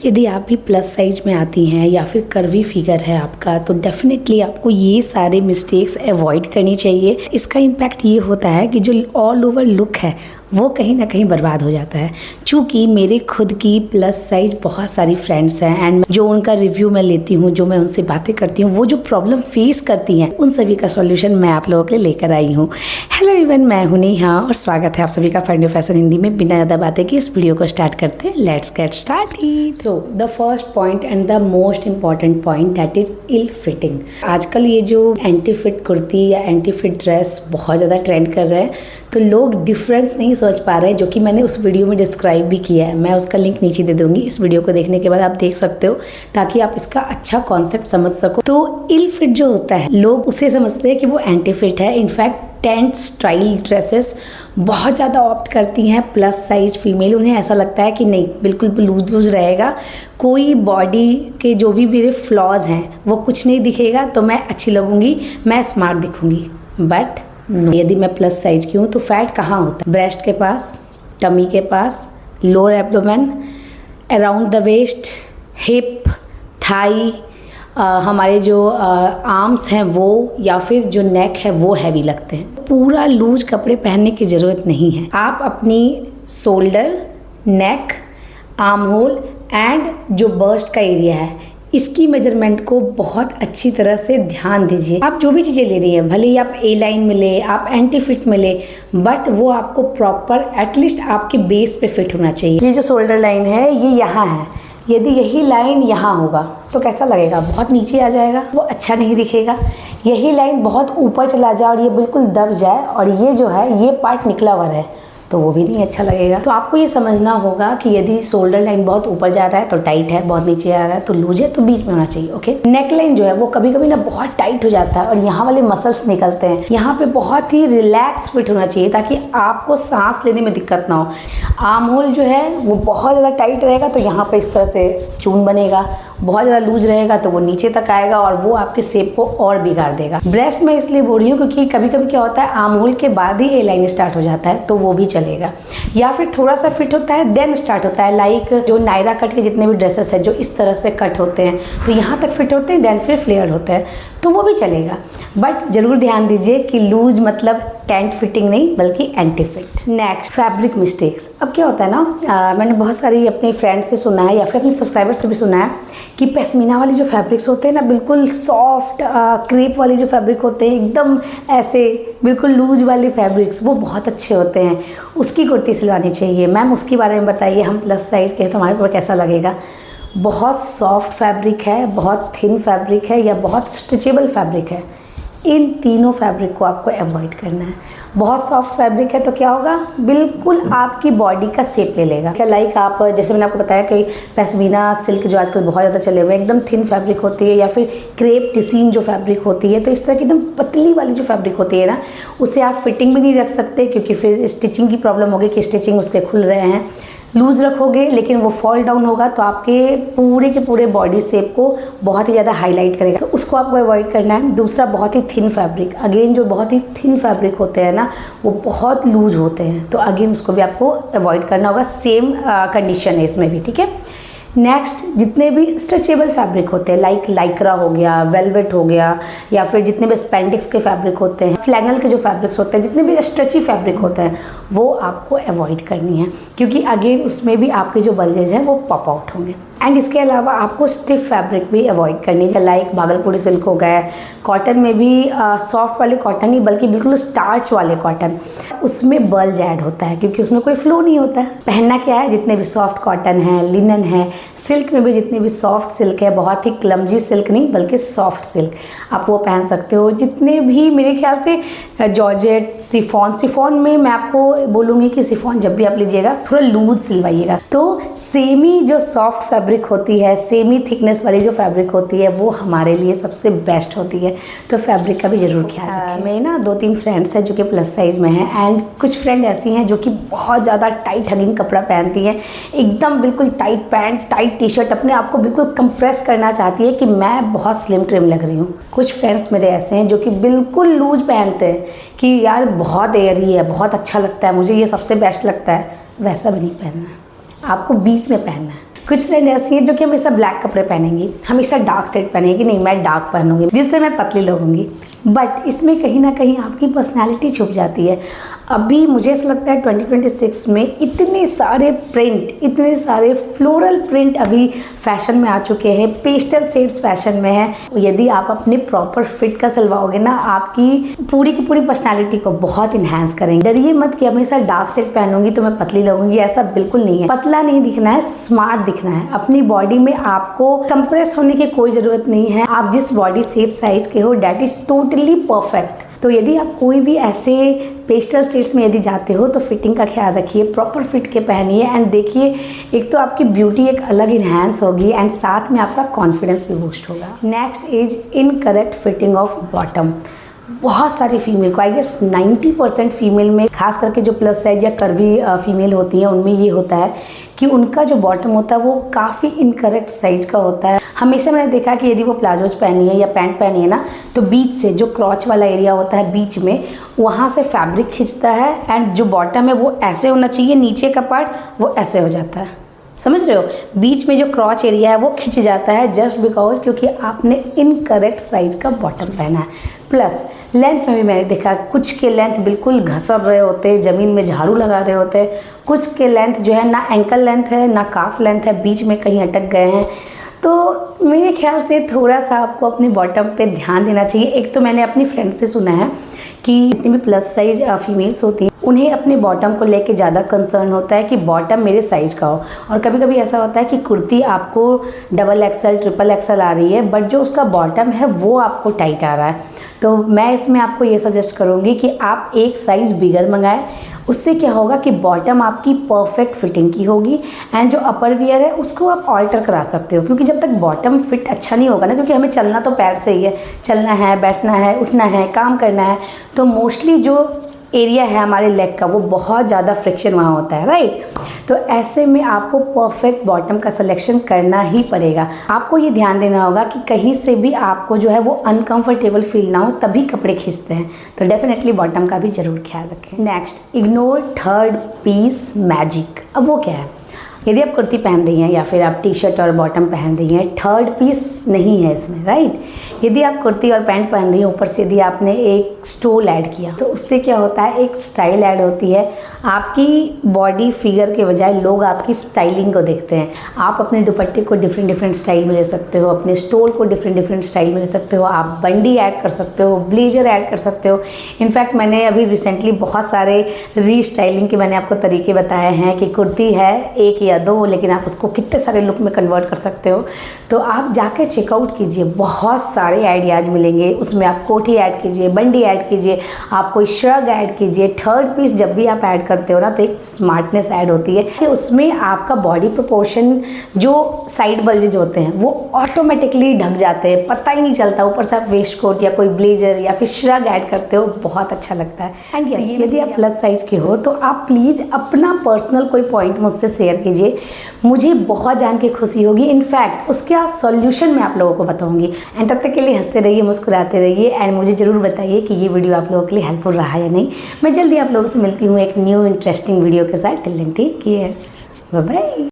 यदि आप भी प्लस साइज में आती हैं या फिर कर्वी फिगर है आपका, तो डेफिनेटली आपको ये सारे मिस्टेक्स अवॉइड करनी चाहिए। इसका इम्पैक्ट ये होता है कि जो ऑल ओवर लुक है वो कहीं ना कहीं बर्बाद हो जाता है। चूँकि मेरे खुद की प्लस साइज बहुत सारी फ्रेंड्स हैं एंड जो उनका रिव्यू मैं लेती हूँ, जो मैं उनसे बातें करती हूँ, वो जो प्रॉब्लम फेस करती हैं उन सभी का सॉल्यूशन मैं आप लोगों के लिए लेकर आई हूँ। हेलो एवरीवन, मैं हूं नेहा और स्वागत है आप सभी का फाइंड योर फैशन हिंदी में। बिना ज़्यादा बातें की इस वीडियो को स्टार्ट करते हैं। Let's get started. So the first point and the most important point, that is ill fitting. आजकल ये जो एंटी फिट कुर्ती या एंटी फिट ड्रेस बहुत ज़्यादा ट्रेंड कर रहे हैं, तो लोग डिफरेंस नहीं समझ पा रहे हैं, जो कि मैंने उस वीडियो में डिस्क्राइब भी किया है। मैं उसका लिंक नीचे दे दूंगी। इस वीडियो को देखने के बाद आप देख सकते हो, ताकि आप इसका अच्छा कॉन्सेप्ट समझ सको। तो इल फिट जो होता है, लोग उसे समझते हैं कि वो एंटी फिट है। इनफैक्ट टेंट स्टाइल ड्रेसेस बहुत ज़्यादा ऑप्ट करती हैं प्लस साइज फीमेल। उन्हें ऐसा लगता है कि नहीं, बिल्कुल लूज लूज रहेगा, कोई बॉडी के जो भी मेरे फ्लॉज हैं वो कुछ नहीं दिखेगा, तो मैं अच्छी लगूंगी, मैं स्मार्ट दिखूंगी। बट यदि मैं प्लस साइज की हूँ तो फैट कहाँ होता है? ब्रेस्ट के पास, टमी के पास, lower abdomen, around the waist, hip, thigh, हमारे जो आर्म्स हैं वो, या फिर जो नेक है वो हैवी लगते हैं। पूरा लूज कपड़े पहनने की ज़रूरत नहीं है। आप अपनी shoulder, neck, arm hole and जो बस्ट का एरिया है, इसकी मेजरमेंट को बहुत अच्छी तरह से ध्यान दीजिए। आप जो भी चीज़ें ले रही हैं, भले ही आप ए लाइन में ले, आप एंटी फिट में ले, बट वो आपको प्रॉपर एटलीस्ट आपके बेस पे फिट होना चाहिए। ये जो शोल्डर लाइन है ये यहाँ है, यदि यही लाइन यहाँ होगा तो कैसा लगेगा? बहुत नीचे आ जाएगा, वो अच्छा नहीं दिखेगा। यही लाइन बहुत ऊपर चला जाए और ये बिल्कुल दब जाए और ये जो है ये पार्ट निकला हुआ है, तो वो भी नहीं अच्छा लगेगा। तो आपको ये समझना होगा कि यदि शोल्डर लाइन बहुत ऊपर जा रहा है तो टाइट है, बहुत नीचे आ रहा है तो लूज है, तो बीच में होना चाहिए। ओके। नेक लाइन जो है वो कभी कभी ना बहुत टाइट हो जाता है और यहाँ वाले मसल्स निकलते हैं। यहाँ पे बहुत ही रिलैक्स फिट होना चाहिए ताकि आपको सांस लेने में दिक्कत ना हो। आर्म होल जो है वो बहुत ज़्यादा टाइट रहेगा तो यहाँ पे इस तरह से चून बनेगा, बहुत ज़्यादा लूज रहेगा तो वो नीचे तक आएगा और वो आपके शेप को और बिगाड़ देगा। ब्रेस्ट में इसलिए बोल रही हूँ क्योंकि कभी कभी क्या होता है, आर्म होल के बाद ही ए लाइन स्टार्ट हो जाता है, तो वो भी चलेगा। या फिर थोड़ा सा फिट होता है देन स्टार्ट होता है, लाइक जो नायरा कट के जितने भी ड्रेसेस है जो इस तरह से कट होते हैं, तो यहाँ तक फिट होते हैं देन फिर फ्लेयर होता है, तो वो भी चलेगा। बट जरूर ध्यान दीजिए कि लूज मतलब टेंट फिटिंग नहीं, बल्कि anti fit. Next, fabric mistakes. अब क्या होता है ना, मैंने बहुत सारी अपनी फ्रेंड से सुना है या फिर अपने सब्सक्राइबर से भी सुना है कि पश्मीना वाली जो फैब्रिक्स होते हैं ना, बिल्कुल सॉफ्ट क्रेप वाले जो फैब्रिक होते हैं, एकदम ऐसे बिल्कुल लूज वाले फैब्रिक्स, वो बहुत अच्छे होते हैं, उसकी कुर्ती सिलवानी चाहिए। मैम उसके बारे में बताइए, हम प्लस साइज के हैं तो हमारे ऊपर कैसा लगेगा? बहुत सॉफ्ट फैब्रिक है, बहुत थिन फैब्रिक है या बहुत स्ट्रेचेबल फैब्रिक है, इन तीनों फैब्रिक को आपको अवॉइड करना है। बहुत सॉफ्ट फैब्रिक है तो क्या होगा, बिल्कुल आपकी बॉडी का शेप ले लेगा। क्या लाइक आप, जैसे मैंने आपको बताया कि पश्मीना सिल्क जो आजकल बहुत ज़्यादा चले हुए हैं, एकदम थिन फैब्रिक होती है, या फिर क्रेप टिसीन जो फैब्रिक होती है, तो इस तरह की एकदम पतली वाली जो फैब्रिक होती है ना, उसे आप फिटिंग भी नहीं रख सकते क्योंकि फिर स्टिचिंग की प्रॉब्लम होगी कि स्टिचिंग उसके खुल रहे हैं। लूज़ रखोगे लेकिन वो फॉल डाउन होगा तो आपके पूरे के पूरे बॉडी शेप को बहुत ही ज़्यादा हाईलाइट करेगा, तो उसको आपको अवॉइड करना है। दूसरा, बहुत ही थिन फैब्रिक। अगेन जो बहुत ही थिन फैब्रिक होते हैं ना, वो बहुत लूज होते हैं, तो अगेन उसको भी आपको अवॉइड करना होगा। सेम कंडीशन है इसमें भी, ठीक है। नेक्स्ट, जितने भी स्ट्रेचेबल फैब्रिक होते हैं, लाइक लाइक्रा हो गया, वेलवेट हो गया, या फिर जितने भी स्पेंडिक्स के फैब्रिक होते हैं, फ्लैनल के जो फैब्रिक्स होते हैं, जितने भी स्ट्रेची फैब्रिक होते हैं, वो आपको अवॉइड करनी है क्योंकि अगेन उसमें भी आपके जो बल्जेज हैं वो पॉप आउट होंगे। एंड इसके अलावा आपको स्टिफ फैब्रिक भी अवॉइड करनी है, लाइक भागलपुरी सिल्क हो गया। कॉटन में भी सॉफ्ट वाले कॉटन नहीं, बल्कि बिल्कुल स्टार्च वाले कॉटन, उसमें बल्ज ऐड होता है क्योंकि उसमें कोई फ्लो नहीं होता है। पहनना क्या है, जितने भी सॉफ्ट कॉटन है, लिनन है, सिल्क में भी जितनी भी सॉफ्ट सिल्क है, बहुत ही क्लमजी सिल्क नहीं बल्कि सॉफ्ट सिल्क, आप वो पहन सकते हो। जितने भी मेरे ख्याल से जॉर्जेट, सिफॉन में मैं आपको बोलूँगी कि सिफॉन जब भी आप लीजिएगा थोड़ा लूज सिलवाइएगा। तो सेमी जो सॉफ्ट फैब्रिक होती है, सेमी थिकनेस वाली जो फैब्रिक होती है, वो हमारे लिए सबसे बेस्ट होती है, तो फैब्रिक का भी ज़रूर ख्याल रखें। मेरे ना 2-3 फ्रेंड्स हैं जो कि प्लस साइज में हैं, एंड कुछ फ्रेंड ऐसी हैं जो कि बहुत ज़्यादा टाइट हगिंग कपड़ा पहनती हैं, एकदम बिल्कुल tight pant, tight T shirt, अपने आप को बिल्कुल कंप्रेस करना चाहती है कि मैं बहुत स्लिम ट्रिम लग रही हूँ। कुछ फ्रेंड्स मेरे ऐसे हैं जो कि बिल्कुल लूज पहनते हैं कि यार बहुत एयरी है, बहुत अच्छा लगता है, मुझे ये सबसे बेस्ट लगता है। वैसा भी नहीं पहनना है, आपको बीच में पहनना है। कुछ फ्रेंड ऐसी हैं जो कि हमेशा ब्लैक कपड़े पहनेंगी, हमेशा डार्क सेट पहनेंगी, नहीं मैं डार्क पहनूंगी जिससे मैं पतली लगूंगी। बट इसमें कहीं ना कहीं आपकी पर्सनालिटी छुप जाती है। अभी मुझे ऐसा लगता है 2026 में इतने सारे प्रिंट, इतने सारे फ्लोरल प्रिंट अभी फैशन में आ चुके हैं, पेस्टल शेड्स फैशन में है। यदि आप अपने प्रॉपर फिट का सिलवाओगे ना, आपकी पूरी की पूरी पर्सनालिटी को बहुत इन्हांस करेंगे। डरिए मत कि हमेशा डार्क सेट पहनूंगी तो मैं पतली लगूंगी, ऐसा बिल्कुल नहीं है। पतला नहीं दिखना है, स्मार्ट दिखना है। अपनी बॉडी में आपको कंप्रेस होने की कोई ज़रूरत नहीं है। आप जिस बॉडी शेप साइज के हो, डैट इज़ टोटली परफेक्ट। तो यदि आप कोई भी ऐसे पेस्टल शेड्स में यदि जाते हो तो फिटिंग का ख्याल रखिए, प्रॉपर फिट के पहनिए। एंड देखिए, एक तो आपकी ब्यूटी एक अलग इन्हांस होगी एंड साथ में आपका कॉन्फिडेंस भी बूस्ट होगा। Next is incorrect fitting of bottom. बहुत सारी फीमेल को, आई गेस 90% फीमेल में, खास करके जो प्लस साइज या कर्वी फीमेल होती हैं, उनमें ये होता है कि उनका जो बॉटम होता है वो काफ़ी इनकरेक्ट साइज का होता है। हमेशा मैंने देखा कि यदि वो प्लाजोज पहनी है या पैंट पहनी है ना, तो बीच से जो क्रॉच वाला एरिया होता है बीच में, वहाँ से फैब्रिक खींचता है एंड जो बॉटम है वो ऐसे होना चाहिए, नीचे का पार्ट वो ऐसे हो जाता है। समझ रहे हो? बीच में जो क्रॉच एरिया है वो खिंच जाता है जस्ट बिकॉज क्योंकि आपने इनकरेक्ट साइज का बॉटम पहना है। प्लस लेंथ में भी मैंने देखा, कुछ के लेंथ बिल्कुल घसर रहे होते हैं, ज़मीन में झाड़ू लगा रहे होते हैं। कुछ के लेंथ जो है ना एंकल लेंथ है ना काफ लेंथ है, बीच में कहीं अटक गए हैं। तो मेरे ख्याल से थोड़ा सा आपको अपने बॉटम पे ध्यान देना चाहिए। एक तो मैंने अपनी फ्रेंड से सुना है कि जितनी भी प्लस साइज फीमेल्स होती हैं उन्हें अपने बॉटम को लेके ज़्यादा कंसर्न होता है कि बॉटम मेरे साइज का हो। और कभी कभी ऐसा होता है कि कुर्ती आपको डबल एक्सल, ट्रिपल एक्सल आ रही है, बट जो उसका बॉटम है वो आपको टाइट आ रहा है। तो मैं इसमें आपको ये सजेस्ट करूँगी कि आप एक साइज़ बिगर मंगाएं। उससे क्या होगा कि बॉटम आपकी परफेक्ट फिटिंग की होगी एंड जो अपर वियर है उसको आप ऑल्टर करा सकते हो। क्योंकि जब तक बॉटम फिट अच्छा नहीं होगा ना, क्योंकि हमें चलना तो पैर से ही है, चलना है, बैठना है, उठना है, काम करना है, तो मोस्टली जो एरिया है हमारे लेग का वो बहुत ज़्यादा फ्रिक्शन वहाँ होता है, राइट। तो ऐसे में आपको परफेक्ट बॉटम का सिलेक्शन करना ही पड़ेगा। आपको ये ध्यान देना होगा कि कहीं से भी आपको जो है वो अनकंफर्टेबल फील ना हो, तभी कपड़े खींचते हैं। तो डेफिनेटली बॉटम का भी ज़रूर ख्याल रखें। Next, ignore third piece magic. अब वो क्या है? यदि आप कुर्ती पहन रही हैं या फिर आप टी शर्ट और बॉटम पहन रही हैं, थर्ड पीस नहीं है इसमें, राइट। यदि आप कुर्ती और पैंट पहन रही हैं, ऊपर से यदि आपने एक स्टोल ऐड किया तो उससे क्या होता है, एक स्टाइल ऐड होती है। आपकी बॉडी फिगर के बजाय लोग आपकी स्टाइलिंग को देखते हैं। आप अपने दुपट्टे को डिफरेंट डिफरेंट स्टाइल में ले सकते हो, अपने स्टोल को डिफरेंट डिफरेंट स्टाइल में ले सकते हो, आप बंडी ऐड कर सकते हो, ब्लेजर ऐड कर सकते हो। इनफैक्ट मैंने अभी रिसेंटली बहुत सारे रीस्टाइलिंग के मैंने आपको तरीके बताए हैं कि कुर्ती है एक या दो, लेकिन आप उसको कितने सारे लुक में कन्वर्ट कर सकते हो। तो आप जाकर चेकआउट कीजिए, बहुत सारे आइडियाज़ मिलेंगे उसमें। आप कोठी ऐड कीजिए, बंडी ऐड कीजिए, आप कोई श्रग ऐड कीजिए। थर्ड पीस जब भी आप ऐड करते हो ना तो एक स्मार्टनेस ऐड होती है कि उसमें आपका बॉडी प्रोपोर्शन, जो साइड बल्जेज होते हैं वो ऑटोमेटिकली ढक जाते हैं, पता ही नहीं चलता। ऊपर से आप वेस्ट कोट या कोई ब्लेजर या फिर श्रग ऐड करते हो, बहुत अच्छा लगता है। एंड यदि आप प्लस साइज के हो तो आप प्लीज़ अपना पर्सनल कोई पॉइंट मुझसे शेयर कीजिए, मुझे बहुत जान के खुशी होगी। इनफैक्ट उसका सॉल्यूशन मैं आप लोगों को बताऊंगी। एंड तब तक के लिए हंसते रहिए, मुस्कुराते रहिए एंड मुझे ज़रूर बताइए कि ये वीडियो आप लोगों के लिए हेल्पफुल रहा या नहीं। मैं जल्दी आप लोगों से मिलती हूँ एक न्यू इंटरेस्टिंग वीडियो के साथ। Till then take care, bye bye.